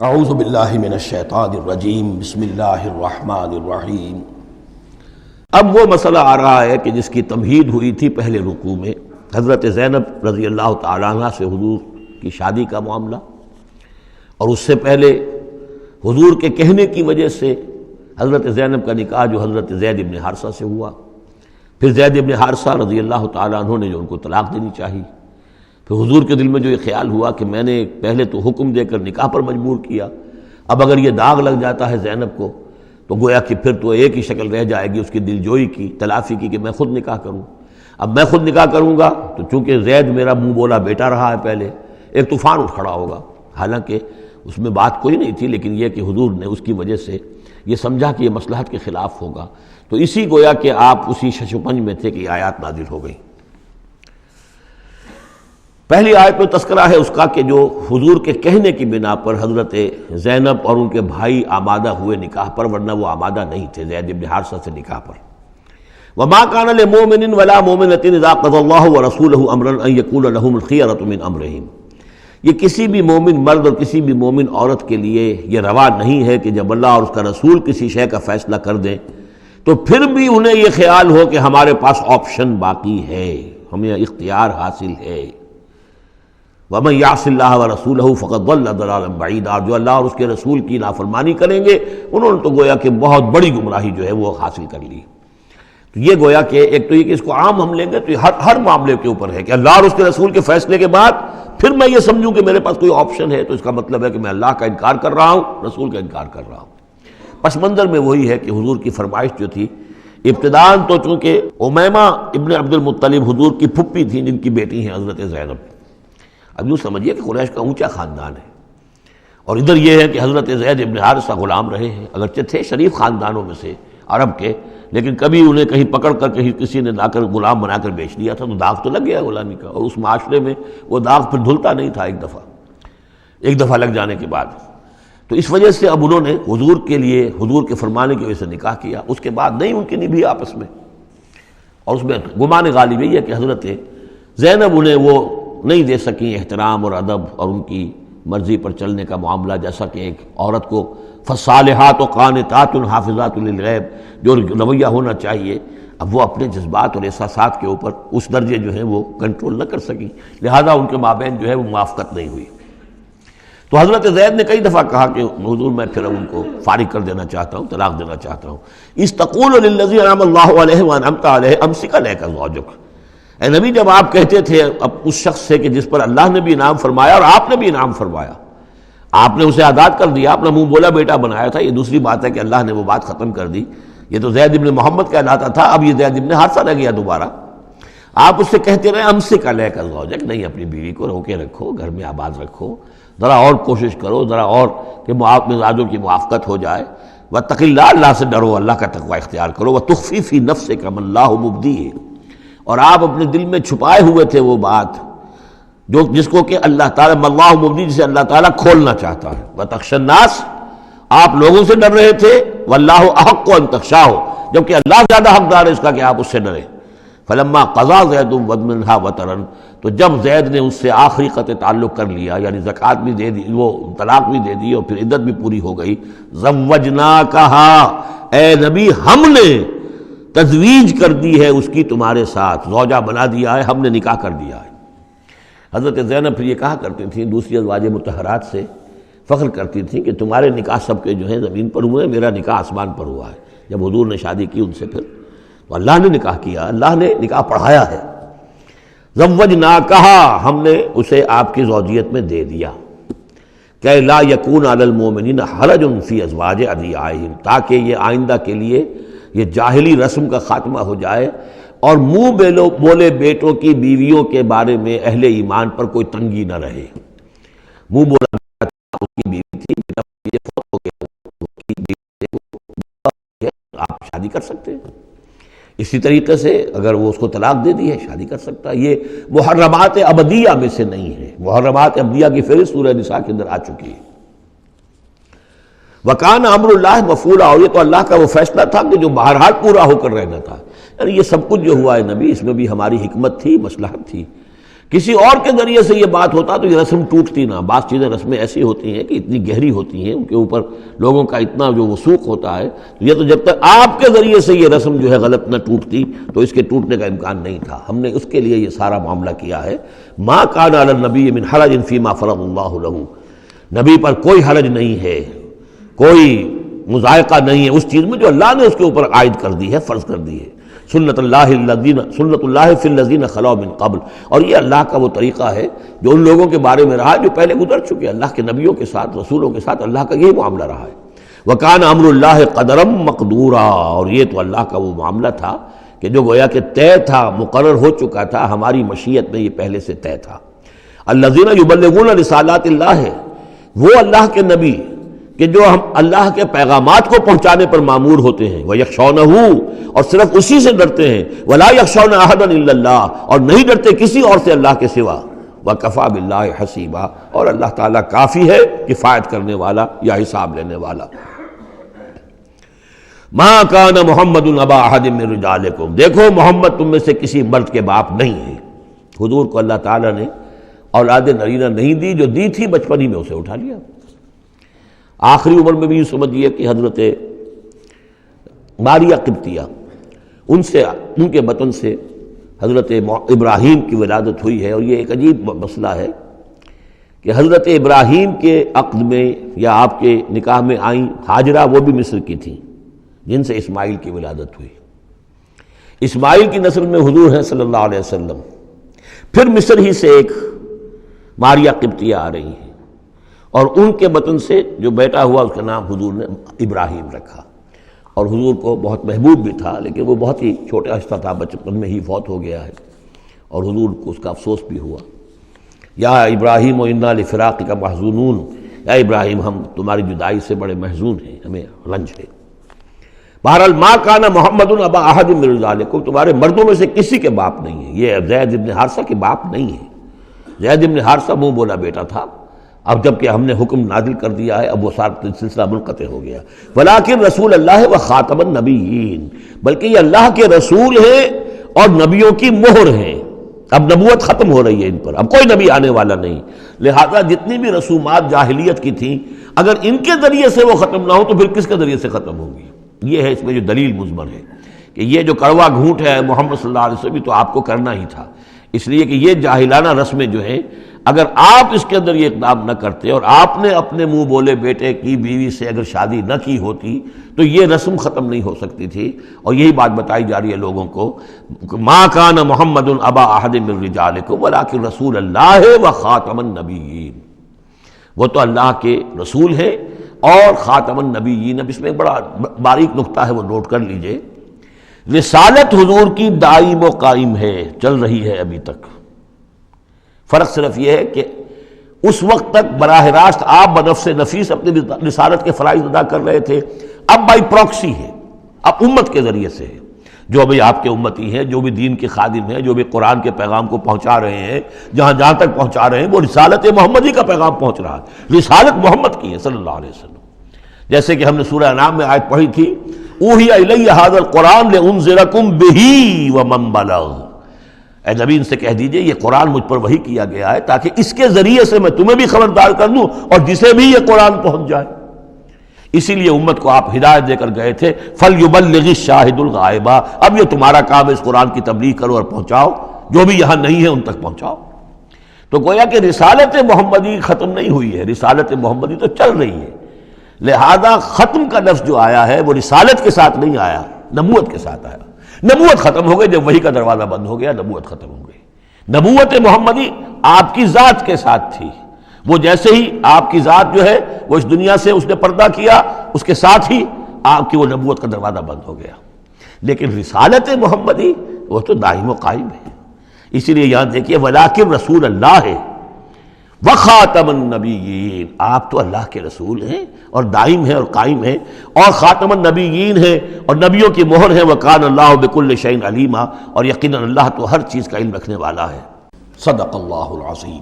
اعوذ باللہ من الشیطان الرجیم بسم اللہ الرحمن الرحیم۔ اب وہ مسئلہ آ رہا ہے کہ جس کی تمہید ہوئی تھی پہلے رکوع میں، حضرت زینب رضی اللہ تعالیٰ عنہ سے حضور کی شادی کا معاملہ، اور اس سے پہلے حضور کے کہنے کی وجہ سے حضرت زینب کا نکاح جو حضرت زید ابن حارثہ سے ہوا، پھر زید ابن حارثہ رضی اللہ تعالیٰ عنہ نے جو ان کو طلاق دینی چاہی، پھر حضور کے دل میں جو یہ خیال ہوا کہ میں نے پہلے تو حکم دے کر نکاح پر مجبور کیا، اب اگر یہ داغ لگ جاتا ہے زینب کو تو گویا کہ پھر تو ایک ہی شکل رہ جائے گی اس کی دل جوئی کی، تلافی کی، کہ میں خود نکاح کروں۔ اب میں خود نکاح کروں گا تو چونکہ زید میرا منہ بولا بیٹا رہا ہے پہلے، ایک طوفان اٹھ کھڑا ہوگا، حالانکہ اس میں بات کوئی نہیں تھی، لیکن یہ کہ حضور نے اس کی وجہ سے یہ سمجھا کہ یہ مصلحت کے خلاف ہوگا، تو اسی گویا کہ آپ اسی شش و پنج میں تھے کہ یہ آیات نازل ہو گئی۔ پہلی آیت میں تذکرہ ہے اس کا کہ جو حضور کے کہنے کی بنا پر حضرت زینب اور ان کے بھائی آمادہ ہوئے نکاح پر، ورنہ وہ آمادہ نہیں تھے زید بن حارثہ سے نکاح پر۔ وَمَا كَانَ لِمُؤْمِنٍ وَلَا مُؤْمِنَةٍ إِذَا قَضَى اللَّهُ وَرَسُولُهُ أَمْرًا أَن يَكُونَ لَهُمُ الْخِيَرَةُ مِنْ أَمْرِهِمْ، یہ کسی بھی مومن مرد اور کسی بھی مومن عورت کے لیے یہ روا نہیں ہے کہ جب اللہ اور اس کا رسول کسی شے کا فیصلہ کر دیں تو پھر بھی انہیں یہ خیال ہو کہ ہمارے پاس آپشن باقی ہے، ہمیں اختیار حاصل ہے۔ وَمَن يَعْصِ اللَّهَ وَرَسُولَهُ فَقَدْ ضَلَّ ضَلَالًا بَعِيدًا، جو اللہ اور اس کے رسول کی نافرمانی کریں گے انہوں نے تو گویا کہ بہت بڑی گمراہی جو ہے وہ حاصل کر لی۔ تو یہ گویا کہ ایک تو یہ کہ اس کو عام ہم لیں گے تو یہ ہر معاملے کے اوپر ہے کہ اللہ اور اس کے رسول کے فیصلے کے بعد پھر میں یہ سمجھوں کہ میرے پاس کوئی آپشن ہے، تو اس کا مطلب ہے کہ میں اللہ کا انکار کر رہا ہوں، رسول کا انکار کر رہا ہوں۔ پس منظر میں وہی ہے کہ حضور کی فرمائش جو تھی ابتداءً تو چونکہ امیمہ ابن عبد المطلب حضور کی پھپھی تھیں جن کی بیٹی ہیں حضرت زینب، اب یوں سمجھیے کہ قریش کا اونچا خاندان ہے، اور ادھر یہ ہے کہ حضرت زید ابن حارثہ غلام رہے ہیں، اگرچہ تھے شریف خاندانوں میں سے عرب کے، لیکن کبھی انہیں کہیں پکڑ کر کہیں کسی نے لا کر غلام بنا کر بیچ دیا تھا تو داغ تو لگ گیا غلامی کا، اور اس معاشرے میں وہ داغ پھر دھلتا نہیں تھا ایک دفعہ لگ جانے کے بعد۔ تو اس وجہ سے اب انہوں نے حضور کے لیے، حضور کے فرمانے کی وجہ سے نکاح کیا، اس کے بعد نہیں ان کی نبھی آپس میں، اور اس میں گمان غالب یہ ہے کہ حضرت زینب انہیں وہ نہیں دے سکیں احترام اور ادب اور ان کی مرضی پر چلنے کا معاملہ، جیسا کہ ایک عورت کو فالصالحات قانتات حافظات للغیب جو رویہ ہونا چاہیے، اب وہ اپنے جذبات اور احساسات کے اوپر اس درجے جو ہیں وہ کنٹرول نہ کر سکی، لہذا ان کے مابین جو ہے وہ موافقت نہیں ہوئی۔ تو حضرت زید نے کئی دفعہ کہا کہ حضور میں پھر ان کو فارغ کر دینا چاہتا ہوں، طلاق دینا چاہتا ہوں۔ استقول للذی انعم اللہ علیہ وانعمت علیہ امسک علیک زوجک، اے نبی جب آپ کہتے تھے اب اس شخص سے کہ جس پر اللہ نے بھی انعام فرمایا اور آپ نے بھی انعام فرمایا، آپ نے اسے آزاد کر دیا، اپنا منہ بولا بیٹا بنایا تھا، یہ دوسری بات ہے کہ اللہ نے وہ بات ختم کر دی، یہ تو زید ابن محمد کہلاتا تھا، اب یہ زید ابن حارثہ رہ گیا دوبارہ۔ آپ اس سے کہتے رہے امسک علیک زوجک، نہیں اپنی بیوی کو روکے رکھو، گھر میں آباد رکھو، ذرا اور کوشش کرو، ذرا اور کہ مزاجوں کی موافقت ہو جائے۔ واتق اللہ، اللہ سے ڈرو، اللہ کا تقوی اختیار کرو۔ وتخفی فی نفسک ما اللہ مبدیہ، اور آپ اپنے دل میں چھپائے ہوئے تھے وہ بات جو جس کو کہ اللہ تعالیٰ اللہ مبدی، جسے اللہ تعالیٰ کھولنا چاہتا ہے۔ وتخشى الناس، آپ لوگوں سے ڈر رہے تھے، واللہ احق ان تخشاہ، جبکہ اللہ زیادہ حقدار ہے اس کا کہ آپ اس سے ڈریں۔ فلما قضى زید منها وطرا، تو جب زید نے اس سے آخری قطع تعلق کر لیا، یعنی زکوٰۃ بھی دے دی، وہ طلاق بھی دے دی اور پھر عدت بھی پوری ہو گئی، زوجناکہا، اے نبی ہم نے تزویج کر دی ہے اس کی تمہارے ساتھ، زوجہ بنا دیا ہے، ہم نے نکاح کر دیا ہے۔ حضرت زینب پھر یہ کہا کرتی تھیں دوسری ازواج مطہرات سے، فخر کرتی تھیں کہ تمہارے نکاح سب کے جو ہیں زمین پر ہوئے ہیں، میرا نکاح آسمان پر ہوا ہے۔ جب حضور نے شادی کی ان سے پھر تو اللہ نے نکاح کیا، اللہ نے نکاح پڑھایا ہے۔ زوجناکہا، ہم نے اسے آپ کی زوجیت میں دے دیا، کہ لا یکون علی المؤمنین حرج فی ازواج ادعیائہم، تاکہ یہ آئندہ کے لیے یہ جاہلی رسم کا خاتمہ ہو جائے اور منہ بولے بیٹوں کی بیویوں کے بارے میں اہل ایمان پر کوئی تنگی نہ رہے۔ منہ بولا بیٹا تھا، اس کی بیوی تھی، بیٹا یہ فوت ہو گیا، اس کی بیوی سے آپ شادی کر سکتے ہیں، اسی طریقے سے اگر وہ اس کو طلاق دے دی ہے شادی کر سکتا ہے۔ یہ محرمات ابدیہ میں سے نہیں ہے، محرمات ابدیہ کی فہرست سورہ نساء کے اندر آ چکی ہے۔ وَكَانَ أَمْرُ اللَّهِ مَفْعُولًا، اور یہ تو اللہ کا وہ فیصلہ تھا کہ جو بہرحال پورا ہو کر رہنا تھا۔ یعنی یہ سب کچھ جو ہوا ہے نبی، اس میں بھی ہماری حکمت تھی، مصلحت تھی کسی اور کے ذریعے سے یہ بات ہوتا تو یہ رسم ٹوٹتی نہ. بعض چیزیں رسمیں ایسی ہوتی ہیں کہ اتنی گہری ہوتی ہیں، ان کے اوپر لوگوں کا اتنا جو وثوق ہوتا ہے، یہ تو جب تک آپ کے ذریعے سے یہ رسم جو ہے غلط نہ ٹوٹتی تو اس کے ٹوٹنے کا امکان نہیں تھا. ہم نے اس کے لیے یہ سارا معاملہ کیا ہے. ما کان علی النبی من حرج فیما فرض اللہ لہ، نبی پر کوئی حرج نہیں ہے، کوئی مضائقہ نہیں ہے اس چیز میں جو اللہ نے اس کے اوپر عائد کر دی ہے، فرض کر دی ہے. سنت اللہ فی الذین خلو من قبل، اور یہ اللہ کا وہ طریقہ ہے جو ان لوگوں کے بارے میں رہا جو پہلے گزر چکے. اللہ کے نبیوں کے ساتھ، رسولوں کے ساتھ اللہ کا یہی معاملہ رہا ہے. وکان امر اللہ قدرا مقدورا، اور یہ تو اللہ کا وہ معاملہ تھا کہ جو گویا کہ طے تھا، مقرر ہو چکا تھا، ہماری مشیت میں یہ پہلے سے طے تھا. الذین یبلغون رسالات اللہ ہے وہ اللہ کے نبی کہ جو ہم اللہ کے پیغامات کو پہنچانے پر مامور ہوتے ہیں. وَيَخْشَوْنَهُ، اور صرف اسی سے ڈرتے ہیں. وَلَا يَخْشَوْنَ أَحَدًا إِلَّا اللَّهُ، اور نہیں ڈرتے کسی اور سے اللہ کے سوا. وَكَفَى بِاللَّهِ حَسِيبًا، اور اللہ تعالیٰ کافی ہے کفایت کرنے والا یا حساب لینے والا. مَا كَانَ مُحَمَّدٌ أَبَا أَحَدٍ مِّن رِجَالِكُمْ، دیکھو محمد تم میں سے کسی مرد کے باپ نہیں ہے. حضور کو اللہ تعالیٰ نے اولاد نرینہ نہیں دی، جو دی تھی بچپن ہی میں اسے اٹھا لیا. آخری عمر میں بھی یہ سمجھیے کہ حضرت ماریہ قبطیہ ان کے بطن سے حضرت ابراہیم کی ولادت ہوئی ہے. اور یہ ایک عجیب مسئلہ ہے کہ حضرت ابراہیم کے عقد میں یا آپ کے نکاح میں آئیں ہاجرہ، وہ بھی مصر کی تھیں جن سے اسماعیل کی ولادت ہوئی. اسماعیل کی نسل میں حضور ہیں صلی اللہ علیہ وسلم. پھر مصر ہی سے ایک ماریہ قبطیہ آ رہی ہیں، اور ان کے بطن سے جو بیٹا ہوا اس کا نام حضور نے ابراہیم رکھا. اور حضور کو بہت محبوب بھی تھا، لیکن وہ بہت ہی چھوٹا حصہ تھا، بچپن میں ہی فوت ہو گیا ہے، اور حضور کو اس کا افسوس بھی ہوا. یا ابراہیم و انا لفراقک محزونون، یا ابراہیم ہم تمہاری جدائی سے بڑے محزون ہیں، ہمیں رنج ہے. بہرحال ما کان محمد ابا احد من رجالکم، تمہارے مردوں میں سے کسی کے باپ نہیں ہے. یہ زید ابن حارثہ کے باپ نہیں ہے. زید ابن حارثہ منہ بولا بیٹا تھا. اب جب کہ ہم نے حکم نازل کر دیا ہے اب وہ سارا سلسلہ منقطع ہو گیا. ولیکن رسول اللہ و خاتم النبیین، بلکہ یہ اللہ کے رسول ہیں اور نبیوں کی مہر ہیں. اب نبوت ختم ہو رہی ہے ان پر، اب کوئی نبی آنے والا نہیں. لہذا جتنی بھی رسومات جاہلیت کی تھیں اگر ان کے ذریعے سے وہ ختم نہ ہو تو پھر کس کے ذریعے سے ختم ہوگی. یہ ہے اس میں جو دلیل مضمر ہے کہ یہ جو کڑوا گھونٹ ہے محمد صلی اللہ علیہ وسلم تو آپ کو کرنا ہی تھا. اس لیے کہ یہ جاہلانہ رسمیں جو ہیں اگر آپ اس کے اندر یہ اقدام نہ کرتے اور آپ نے اپنے منہ بولے بیٹے کی بیوی سے اگر شادی نہ کی ہوتی تو یہ رسم ختم نہیں ہو سکتی تھی. اور یہی بات بتائی جا رہی ہے لوگوں کو. ما کان محمد ابا احد من رجالکم ولکن رسول اللہ و خاتم النبیین، وہ تو اللہ کے رسول ہیں اور خاتم النبیین. اب اس میں ایک بڑا باریک نقطہ ہے، وہ نوٹ کر لیجئے. رسالت حضور کی دائم و قائم ہے، چل رہی ہے ابھی تک. فرق صرف یہ ہے کہ اس وقت تک براہ راست آپ بنفس نفیس اپنی رسالت کے فرائض ادا کر رہے تھے، اب بائی پروکسی ہے، اب امت کے ذریعے سے ہے. جو بھی آپ کے امتی ہیں، جو بھی دین کے خادم ہیں، جو بھی قرآن کے پیغام کو پہنچا رہے ہیں، جہاں جہاں تک پہنچا رہے ہیں وہ رسالت محمدی کا پیغام پہنچ رہا ہے. رسالت محمد کی ہے صلی اللہ علیہ وسلم. جیسے کہ ہم نے سورہ انعام میں آیت پڑھی تھی، اوحی الی ھذا القرآن لانذرکم بہ ومن بلغ، اے نبی ان سے کہہ دیجئے یہ قرآن مجھ پر وحی کیا گیا ہے تاکہ اس کے ذریعے سے میں تمہیں بھی خبردار کر دوں اور جسے بھی یہ قرآن پہنچ جائے. اسی لیے امت کو آپ ہدایت دے کر گئے تھے، فَلْيُبَلِّغِ الشَّاهِدُ الْغَائِبَ، اب یہ تمہارا کام ہے اس قرآن کی تبلیغ کرو اور پہنچاؤ، جو بھی یہاں نہیں ہے ان تک پہنچاؤ. تو گویا کہ رسالت محمدی ختم نہیں ہوئی ہے، رسالت محمدی تو چل رہی ہے. لہذا ختم کا لفظ جو آیا ہے وہ رسالت کے ساتھ نہیں آیا، نبوت کے ساتھ آیا. نبوت ختم ہو گئی جب وحی کا دروازہ بند ہو گیا، نبوت ختم ہو گئی. نبوت محمدی آپ کی ذات کے ساتھ تھی. وہ جیسے ہی آپ کی ذات جو ہے وہ اس دنیا سے اس نے پردہ کیا، اس کے ساتھ ہی آپ کی وہ نبوت کا دروازہ بند ہو گیا. لیکن رسالت محمدی وہ تو دائم و قائم ہے. اسی لیے یہاں دیکھیے ولیکن رسول اللہ ہے وخاتم النبیین، آپ تو اللہ کے رسول ہیں اور دائم ہیں اور قائم ہیں اور خاتم النبیین ہیں اور نبیوں کی مہر ہیں. وکان اللہ بکل شیء علیما، اور یقیناً اللہ تو ہر چیز کا علم رکھنے والا ہے. صدق اللہ العظیم.